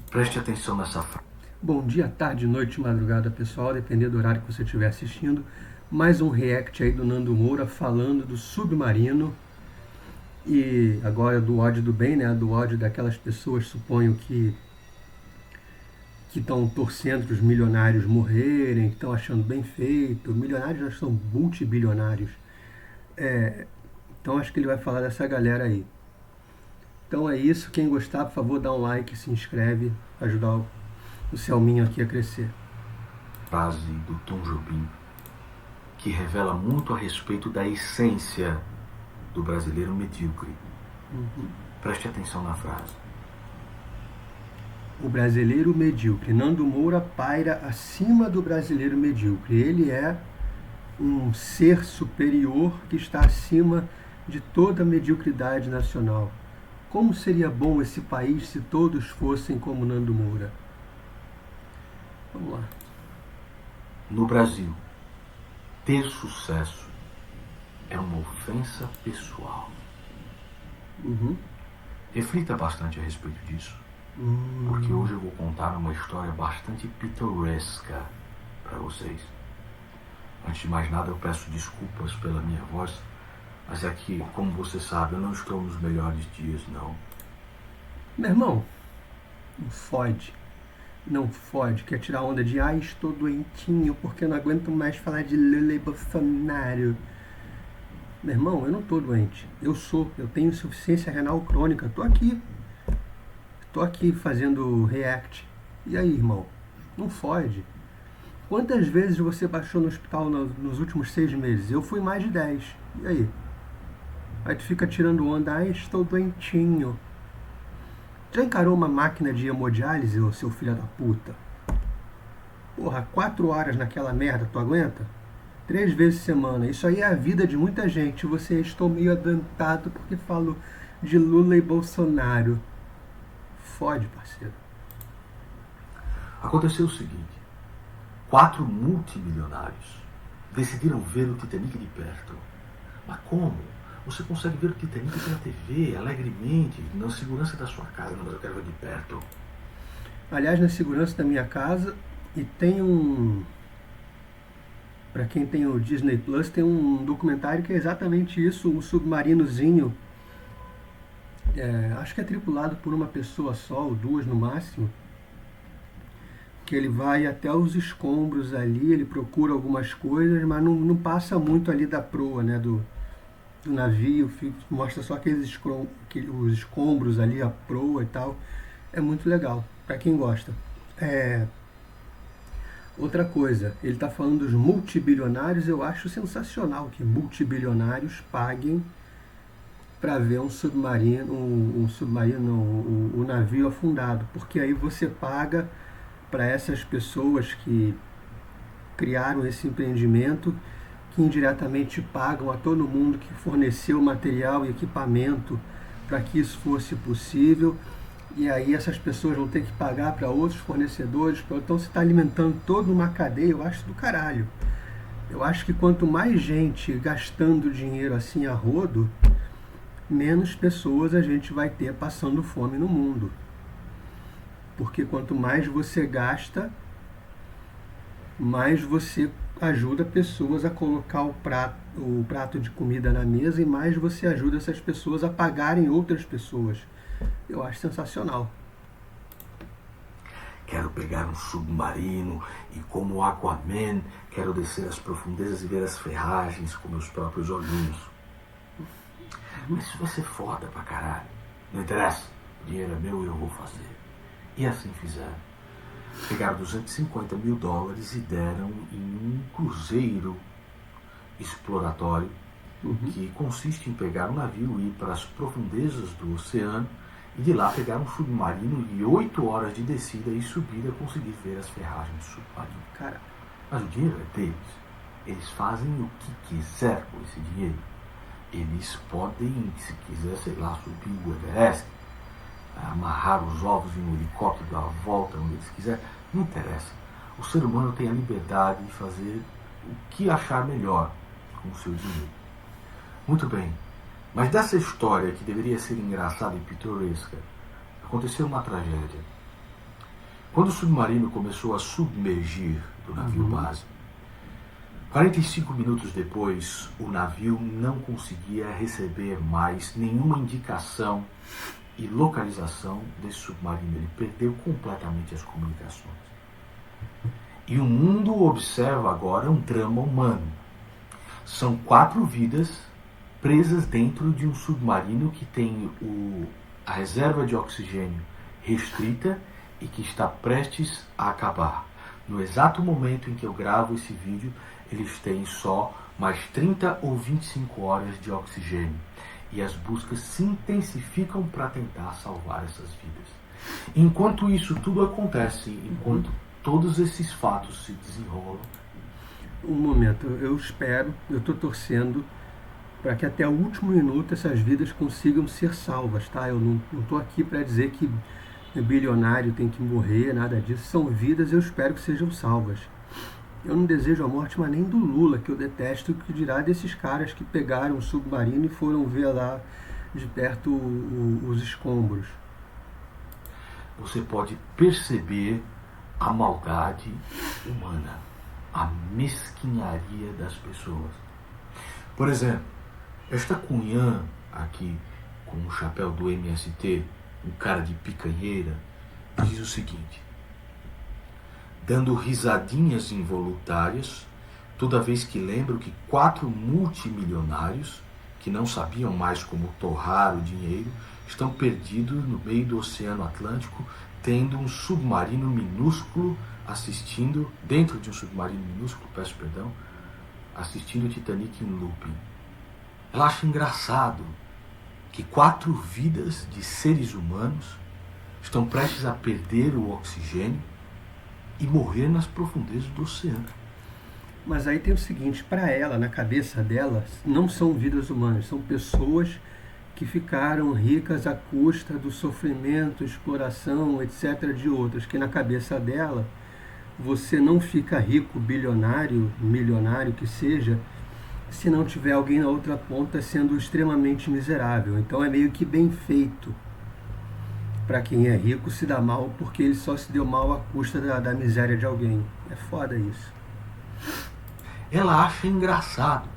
Preste atenção nessa frase. Bom dia, tarde, noite, madrugada, pessoal, dependendo do horário que você estiver assistindo. Mais um react aí do Nando Moura falando do Submarino e agora do ódio do bem, né? Do ódio daquelas pessoas, suponho que estão torcendo para os milionários morrerem, que estão achando bem feito. Milionários já são multibilionários. Então acho que ele vai falar dessa galera aí. Então é isso. Quem gostar, por favor, dá um like, se inscreve, ajudar o Selminho aqui a crescer. Frase do Tom Jobim que revela muito a respeito da essência do brasileiro medíocre. Preste atenção na frase. O brasileiro medíocre. Nando Moura paira acima do brasileiro medíocre. Ele é um ser superior que está acima de toda a mediocridade nacional. Como seria bom esse país se todos fossem como Nando Moura? Vamos lá. No Brasil, ter sucesso é uma ofensa pessoal. Reflita bastante a respeito disso, porque hoje eu vou contar uma história bastante pitoresca para vocês. Antes de mais nada, eu peço desculpas pela minha voz, mas é que, como você sabe, eu não estou nos melhores dias, não. Meu irmão, não fode. Não fode. Quer tirar onda de estou doentinho porque eu não aguento mais falar de Lula e Bolsonaro. Meu irmão, eu não estou doente. Eu tenho insuficiência renal crônica. Tô aqui fazendo react. E aí, irmão? Não fode. Quantas vezes você baixou no hospital nos últimos 6 meses? Eu fui mais de 10. E aí? Aí tu fica tirando onda, estou doentinho. Já encarou uma máquina de hemodiálise, ô seu filho da puta? Porra, 4 horas naquela merda, tu aguenta? 3 vezes por semana. Isso aí é a vida de muita gente. Você estou meio adantado porque falo de Lula e Bolsonaro. Fode, parceiro. Aconteceu o seguinte: 4 multimilionários decidiram ver o Titanic de perto. Mas como? Você consegue ver o Titanic pela TV, alegremente, na segurança da sua casa, mas eu quero ver de perto. Aliás, na segurança da minha casa, e tem para quem tem o Disney Plus, tem um documentário que é exatamente isso, um submarinozinho, acho que é tripulado por uma pessoa só, ou 2 no máximo, que ele vai até os escombros ali, ele procura algumas coisas, mas não passa muito ali da proa, né, do navio, mostra só os escombros ali, a proa e tal. É muito legal, para quem gosta. Outra coisa, ele está falando dos multibilionários. Eu acho sensacional que multibilionários paguem para ver um submarino, o navio afundado, porque aí você paga para essas pessoas que criaram esse empreendimento, que indiretamente pagam a todo mundo que forneceu material e equipamento para que isso fosse possível. E aí essas pessoas vão ter que pagar para outros fornecedores. Então você está alimentando toda uma cadeia. Eu acho do caralho. Eu acho que quanto mais gente gastando dinheiro assim a rodo, menos pessoas a gente vai ter passando fome no mundo. Porque quanto mais você gasta, mais você ajuda pessoas a colocar o prato de comida na mesa, e mais você ajuda essas pessoas a pagarem outras pessoas. Eu acho sensacional. Quero pegar um submarino e, como Aquaman, quero descer às profundezas e ver as ferragens com meus próprios olhinhos. Mas isso vai ser foda pra caralho. Não interessa. O dinheiro é meu e eu vou fazer. E assim fizeram. Pegaram $250 mil e deram em um cruzeiro exploratório, que consiste em pegar um navio e ir para as profundezas do oceano, e de lá pegar um submarino e 8 horas de descida e subida, conseguir ver as ferragens do submarino. Cara, mas o dinheiro é deles. Eles fazem o que quiser com esse dinheiro. Eles podem, se quiser, sei lá, subir o Everest, amarrar os ovos em um helicóptero, dar a volta onde eles quiserem. Não interessa. O ser humano tem a liberdade de fazer o que achar melhor com o seu dinheiro. Muito bem. Mas dessa história, que deveria ser engraçada e pitoresca, aconteceu uma tragédia. Quando o submarino começou a submergir do navio base, 45 minutos depois, o navio não conseguia receber mais nenhuma indicação e localização desse submarino. Ele perdeu completamente as comunicações. E o mundo observa agora um drama humano. São 4 vidas presas dentro de um submarino que tem a reserva de oxigênio restrita e que está prestes a acabar. No exato momento em que eu gravo esse vídeo, eles têm só mais 30 ou 25 horas de oxigênio. E as buscas se intensificam para tentar salvar essas vidas. Enquanto isso tudo acontece, enquanto todos esses fatos se desenrolam... Um momento, eu espero, eu estou torcendo para que até o último minuto essas vidas consigam ser salvas, tá? Eu não estou aqui para dizer que bilionário tem que morrer, nada disso. São vidas, eu espero que sejam salvas. Eu não desejo a morte, mas nem do Lula, que eu detesto, que dirá desses caras que pegaram o submarino e foram ver lá de perto os escombros. Você pode perceber a maldade humana, a mesquinharia das pessoas. Por exemplo, esta cunhã aqui com o chapéu do MST, um cara de picanheira, diz o seguinte: dando risadinhas involuntárias, toda vez que lembro que 4 multimilionários, que não sabiam mais como torrar o dinheiro, estão perdidos no meio do Oceano Atlântico, tendo um submarino minúsculo assistindo, dentro de um submarino minúsculo, peço perdão, assistindo o Titanic em looping. Ela acha engraçado que 4 vidas de seres humanos estão prestes a perder o oxigênio e morrer nas profundezas do oceano. Mas aí tem o seguinte, para ela, na cabeça dela, não são vidas humanas, são pessoas que ficaram ricas à custa do sofrimento, exploração, etc. de outras, que na cabeça dela você não fica rico, bilionário, milionário que seja, se não tiver alguém na outra ponta sendo extremamente miserável. Então é meio que bem feito para quem é rico se dar mal, porque ele só se deu mal à custa da miséria de alguém. É foda isso. Ela acha engraçado.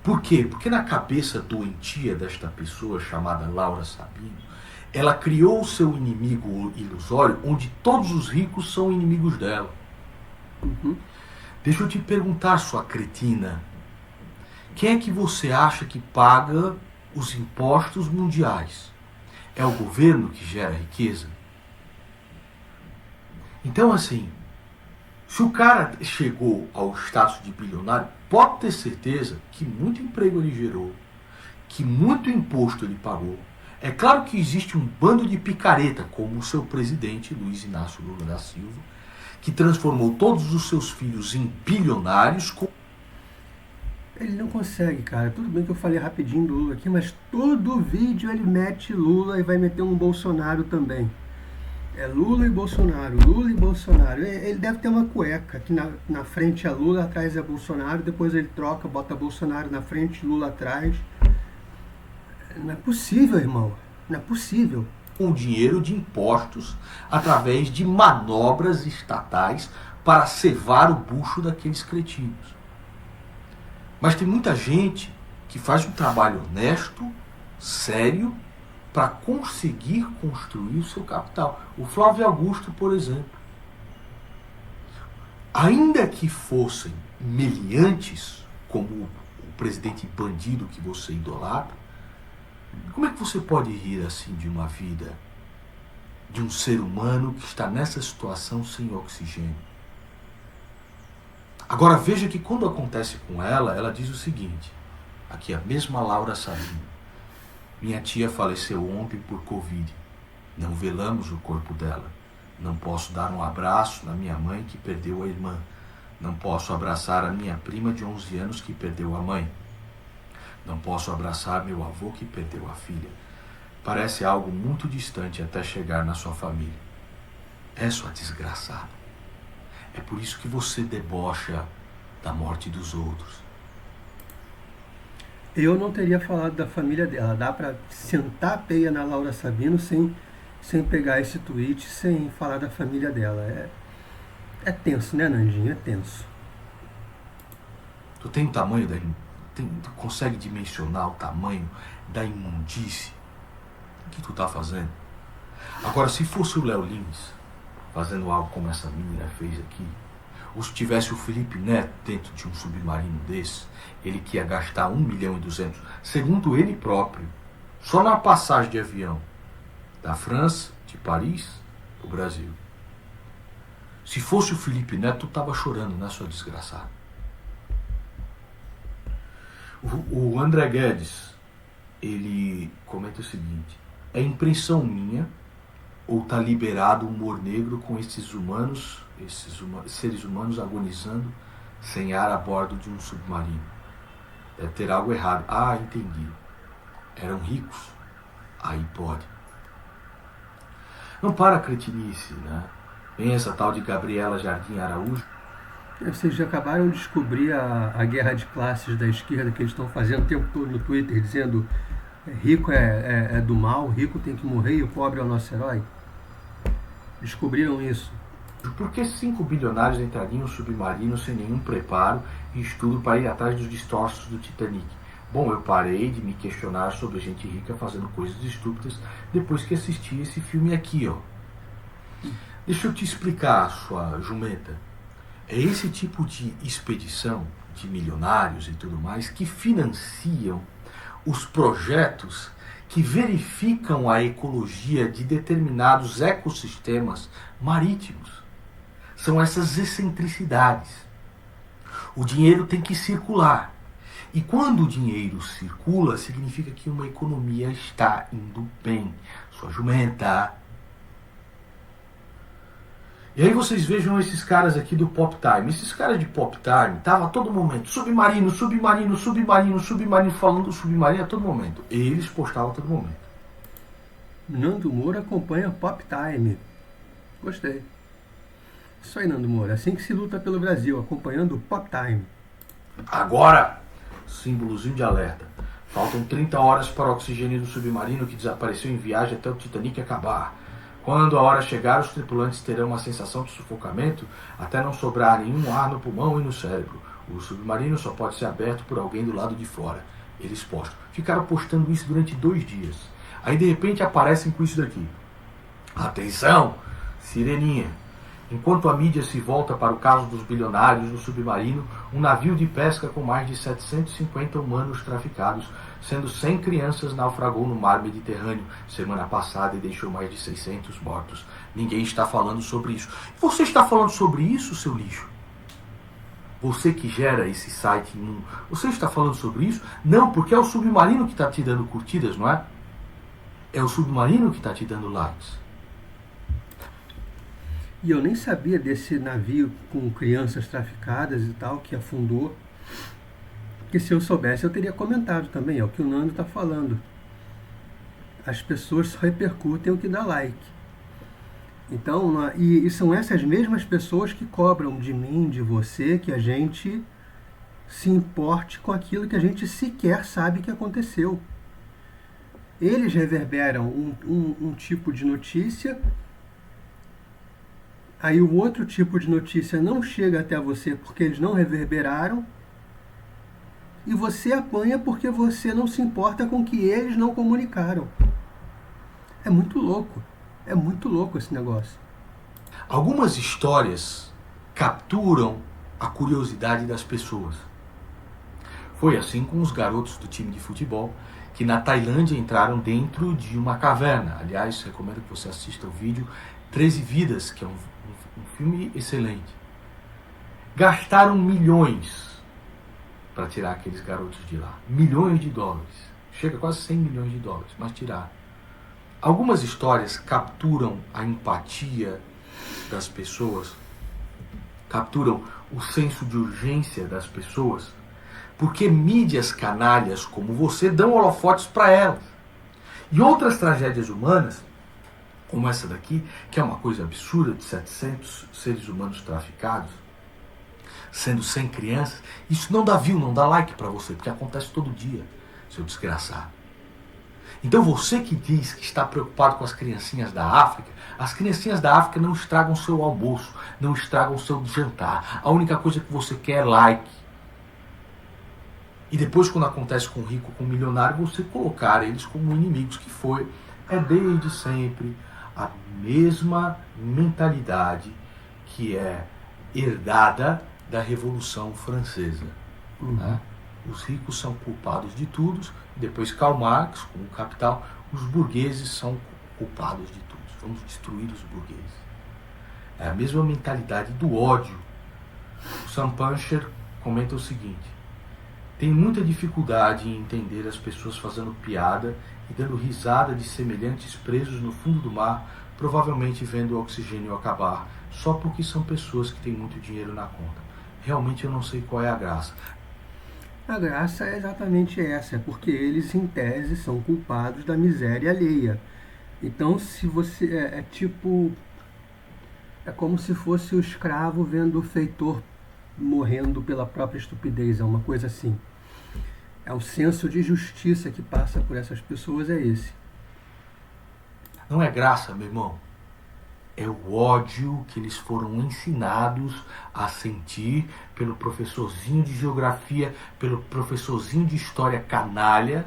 Por quê? Porque na cabeça doentia desta pessoa chamada Laura Sabino, ela criou o seu inimigo ilusório, onde todos os ricos são inimigos dela. Deixa eu te perguntar, sua cretina, quem é que você acha que paga os impostos mundiais? É o governo que gera riqueza? Então, assim, se o cara chegou ao status de bilionário, pode ter certeza que muito emprego ele gerou, que muito imposto ele pagou. É claro que existe um bando de picareta, como o seu presidente, Luiz Inácio Lula da Silva, que transformou todos os seus filhos em bilionários. Ele não consegue, cara. Tudo bem que eu falei rapidinho do Lula aqui, mas todo vídeo ele mete Lula e vai meter um Bolsonaro também. É Lula e Bolsonaro, Lula e Bolsonaro. Ele deve ter uma cueca, que na frente é Lula, atrás é Bolsonaro, depois ele troca, bota Bolsonaro na frente, Lula atrás. Não é possível, irmão. Não é possível. Com dinheiro de impostos, através de manobras estatais para cevar o bucho daqueles cretinos. Mas tem muita gente que faz um trabalho honesto, sério, para conseguir construir o seu capital. O Flávio Augusto, por exemplo. Ainda que fossem meliantes, como o presidente bandido que você idolatra, como é que você pode rir assim de uma vida, de um ser humano que está nessa situação sem oxigênio? Agora veja que quando acontece com ela, ela diz o seguinte, aqui a mesma Laura Sabino: minha tia faleceu ontem por Covid. Não velamos o corpo dela. Não posso dar um abraço na minha mãe que perdeu a irmã. Não posso abraçar a minha prima de 11 anos que perdeu a mãe. Não posso abraçar meu avô que perdeu a filha. Parece algo muito distante até chegar na sua família. É sua desgraçada. É por isso que você debocha da morte dos outros. Eu não teria falado da família dela. Dá pra sentar a peia na Laura Sabino sem sem pegar esse tweet, sem falar da família dela. É tenso, né, Nandinho? É tenso. Tu tem o tamanho tu consegue dimensionar o tamanho da imundície que tu tá fazendo? Agora, se fosse o Léo Lins fazendo algo como essa menina fez aqui, ou se tivesse o Felipe Neto dentro de um submarino desse, ele que ia gastar 1.200.000, segundo ele próprio, só na passagem de avião da França, de Paris, pro Brasil. Se fosse o Felipe Neto, tu tava chorando, né, sua desgraçada? O André Guedes, ele comenta o seguinte: é impressão minha ou tá liberado o humor negro com esses seres humanos agonizando sem ar a bordo de um submarino? Deve ter algo errado. Ah, entendi. Eram ricos? Aí pode. Não para a cretinice, né? Vem essa tal de Gabriela Jardim Araújo. Vocês já acabaram de descobrir a guerra de classes da esquerda que eles estão fazendo o tempo todo no Twitter, dizendo rico é do mal, rico tem que morrer e o pobre é o nosso herói? Descobriram isso. Por que 5 bilionários entrariam no submarino sem nenhum preparo e estudo para ir atrás dos destroços do Titanic? Bom, eu parei de me questionar sobre gente rica fazendo coisas estúpidas depois que assisti esse filme aqui, ó. Deixa eu te explicar, sua jumenta. É esse tipo de expedição de milionários e tudo mais que financiam os projetos que verificam a ecologia de determinados ecossistemas marítimos. São essas excentricidades. O dinheiro tem que circular. E quando o dinheiro circula, significa que uma economia está indo bem. Sua jumenta. E aí vocês vejam esses caras aqui do Pop Time. Esses caras de Pop Time estavam a todo momento submarino, submarino, submarino, submarino, falando do submarino a todo momento. Eles postavam a todo momento. Nando Moura acompanha Pop Time. Gostei. Isso aí, Nando Moura. Assim que se luta pelo Brasil, acompanhando o Pop Time. Agora, símbolozinho de alerta. Faltam 30 horas para o oxigênio do submarino que desapareceu em viagem até o Titanic acabar. Quando a hora chegar, os tripulantes terão uma sensação de sufocamento até não sobrar nenhum ar no pulmão e no cérebro. O submarino só pode ser aberto por alguém do lado de fora. Eles postam. Ficaram postando isso durante 2 dias. Aí de repente aparecem com isso daqui. Atenção! Sireninha. Enquanto a mídia se volta para o caso dos bilionários no submarino, um navio de pesca com mais de 750 humanos traficados, sendo 100 crianças, naufragou no mar Mediterrâneo semana passada e deixou mais de 600 mortos. Ninguém está falando sobre isso. Você está falando sobre isso, seu lixo? Você que gera esse site imundo, você está falando sobre isso? Não, porque é o submarino que está te dando curtidas, não é? É o submarino que está te dando likes. E eu nem sabia desse navio com crianças traficadas e tal, que afundou. Porque se eu soubesse, eu teria comentado também. É o que o Nando está falando. As pessoas só repercutem o que dá like. Então, e são essas mesmas pessoas que cobram de mim, de você, que a gente se importe com aquilo que a gente sequer sabe que aconteceu. Eles reverberam um tipo de notícia. Aí o outro tipo de notícia não chega até você porque eles não reverberaram. E você apanha porque você não se importa com o que eles não comunicaram. É muito louco. É muito louco esse negócio. Algumas histórias capturam a curiosidade das pessoas. Foi assim com os garotos do time de futebol que na Tailândia entraram dentro de uma caverna. Aliás, recomendo que você assista o vídeo 13 Vidas, que é um filme excelente. Gastaram milhões para tirar aqueles garotos de lá. Milhões de dólares. Chega a quase 100 milhões de dólares, mas tiraram. Algumas histórias capturam a empatia das pessoas, capturam o senso de urgência das pessoas, porque mídias canalhas como você dão holofotes para elas. E outras tragédias humanas, como essa daqui, que é uma coisa absurda, de 700 seres humanos traficados, sendo 100 crianças, isso não dá view, não dá like para você, porque acontece todo dia, seu desgraçado. Então você que diz que está preocupado com as criancinhas da África, as criancinhas da África não estragam seu almoço, não estragam seu jantar. A única coisa que você quer é like. E depois, quando acontece com o rico, com o milionário, você colocar eles como inimigos, que é desde sempre a mesma mentalidade que é herdada da Revolução Francesa. Né? Os ricos são culpados de tudo, e depois Karl Marx, com o Capital, os burgueses são culpados de tudo. Vamos destruir os burgueses. É a mesma mentalidade do ódio. O Sam Puncher comenta o seguinte: tem muita dificuldade em entender as pessoas fazendo piada e dando risada de semelhantes presos no fundo do mar, provavelmente vendo o oxigênio acabar, só porque são pessoas que têm muito dinheiro na conta. Realmente eu não sei qual é a graça. A graça é exatamente essa, é porque eles, em tese, são culpados da miséria alheia. Então, se você... É como se fosse o escravo vendo o feitor morrendo pela própria estupidez, é uma coisa assim. É o senso de justiça que passa por essas pessoas, é esse. Não é graça, meu irmão. É o ódio que eles foram ensinados a sentir pelo professorzinho de geografia, pelo professorzinho de história canalha,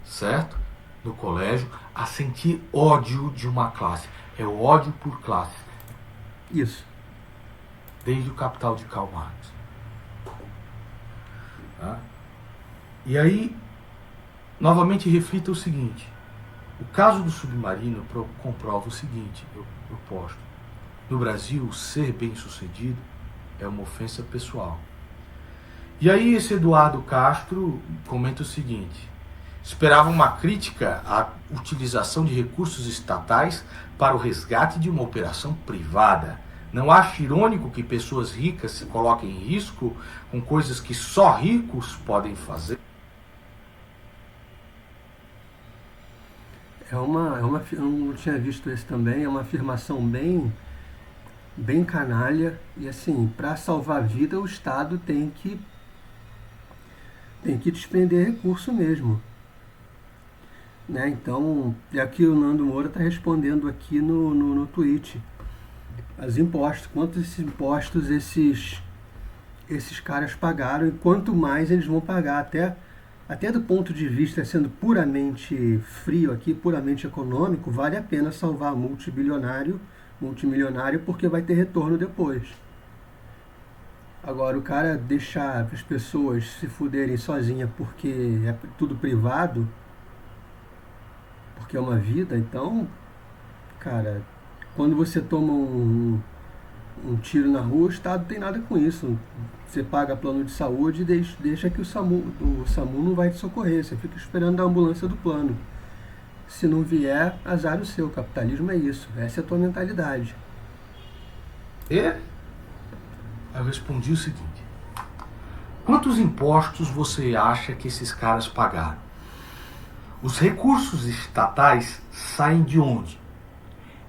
certo? No colégio, a sentir ódio de uma classe. É o ódio por classe. Isso. Desde o Capital de Karl Marx. Tá? E aí, novamente reflita o seguinte: o caso do submarino comprova o seguinte, eu posto. No Brasil, ser bem-sucedido é uma ofensa pessoal. E aí esse Eduardo Castro comenta o seguinte: esperava uma crítica à utilização de recursos estatais para o resgate de uma operação privada. Não acha irônico que pessoas ricas se coloquem em risco com coisas que só ricos podem fazer? Eu não tinha visto esse também, é uma afirmação bem canalha. E assim, para salvar a vida, o Estado tem que despender recurso mesmo. Né? Então, e aqui o Nando Moura está respondendo aqui no tweet. Os impostos, quantos impostos esses caras pagaram e quanto mais eles vão pagar, até do ponto de vista, sendo puramente frio aqui, puramente econômico, vale a pena salvar multimilionário, porque vai ter retorno depois. Agora, o cara deixar as pessoas se fuderem sozinha porque é tudo privado, porque é uma vida, então, cara, quando você toma um tiro na rua, o Estado não tem nada com isso. Você paga plano de saúde e deixa que o SAMU não vai te socorrer. Você fica esperando a ambulância do plano. Se não vier, azar o seu. O capitalismo é isso. Essa é a tua mentalidade. Eu respondi o seguinte: quantos impostos você acha que esses caras pagaram? Os recursos estatais saem de onde?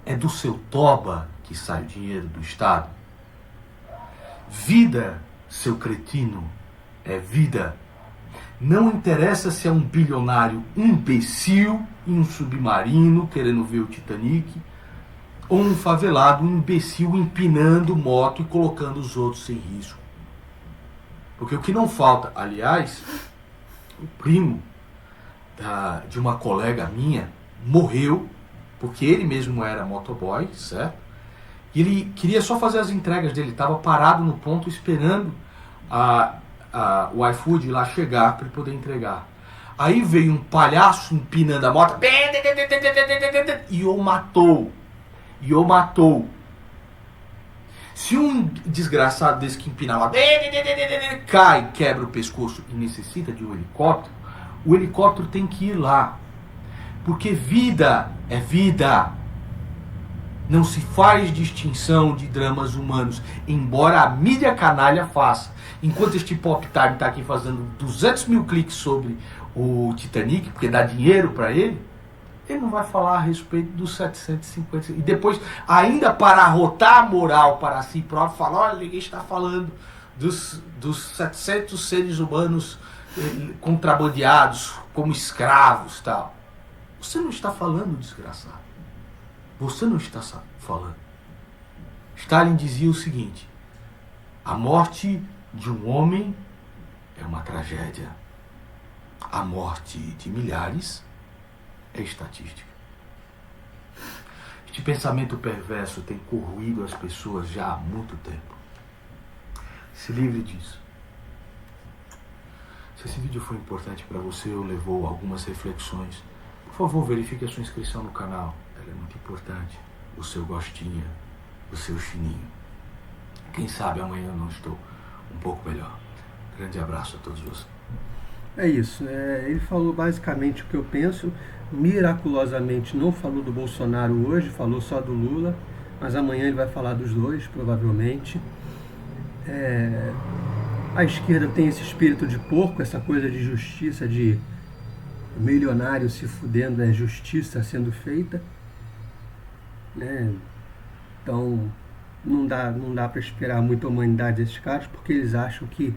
É do seu toba que sai o dinheiro do Estado? Vida, seu cretino, é vida. Não interessa se é um bilionário imbecil em um submarino querendo ver o Titanic, ou um favelado imbecil empinando moto e colocando os outros em risco. Porque o que não falta, aliás, o primo de uma colega minha morreu porque ele mesmo era motoboy, certo? E ele queria só fazer as entregas dele, estava parado no ponto esperando o iFood lá chegar para ele poder entregar. Aí veio um palhaço empinando a moto e o matou. Se um desgraçado desse que empina a moto cai, quebra o pescoço e necessita de um helicóptero, o helicóptero tem que ir lá. Porque vida é vida. Não se faz distinção de dramas humanos, embora a mídia canalha faça. Enquanto este Pop Time está aqui fazendo 200 mil cliques sobre o Titanic, porque dá dinheiro para ele não vai falar a respeito dos 750. E depois, ainda para arrotar a moral para si próprio, fala: olha, ninguém está falando dos 700 seres humanos contrabandeados como escravos, tal. Você não está falando, desgraçado. Você não está falando. Stalin dizia o seguinte: a morte de um homem é uma tragédia. A morte de milhares é estatística. Este pensamento perverso tem corroído as pessoas já há muito tempo. Se livre disso. Se esse vídeo foi importante para você ou levou algumas reflexões, por favor, verifique a sua inscrição no canal. Ela é muito importante. O seu gostinho, o seu chininho. Quem sabe amanhã eu não estou um pouco melhor. Grande abraço a todos vocês. É isso. Ele falou basicamente o que eu penso. Miraculosamente não falou do Bolsonaro hoje, falou só do Lula. Mas amanhã ele vai falar dos dois, provavelmente. A esquerda tem esse espírito de porco, essa coisa de justiça, de milionário se fudendo, é justiça sendo feita, né? Então não dá para esperar muita humanidade desses caras, porque eles acham que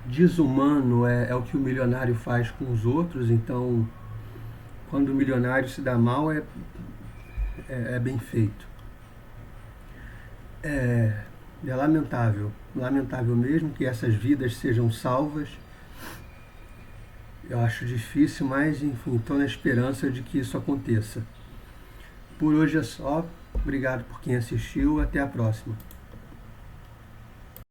desumano é o que o milionário faz com os outros. Então quando o milionário se dá mal é bem feito. É lamentável mesmo que essas vidas sejam salvas. Eu acho difícil, mas enfim, estou na esperança de que isso aconteça. Por hoje é só. Obrigado por quem assistiu. Até a próxima.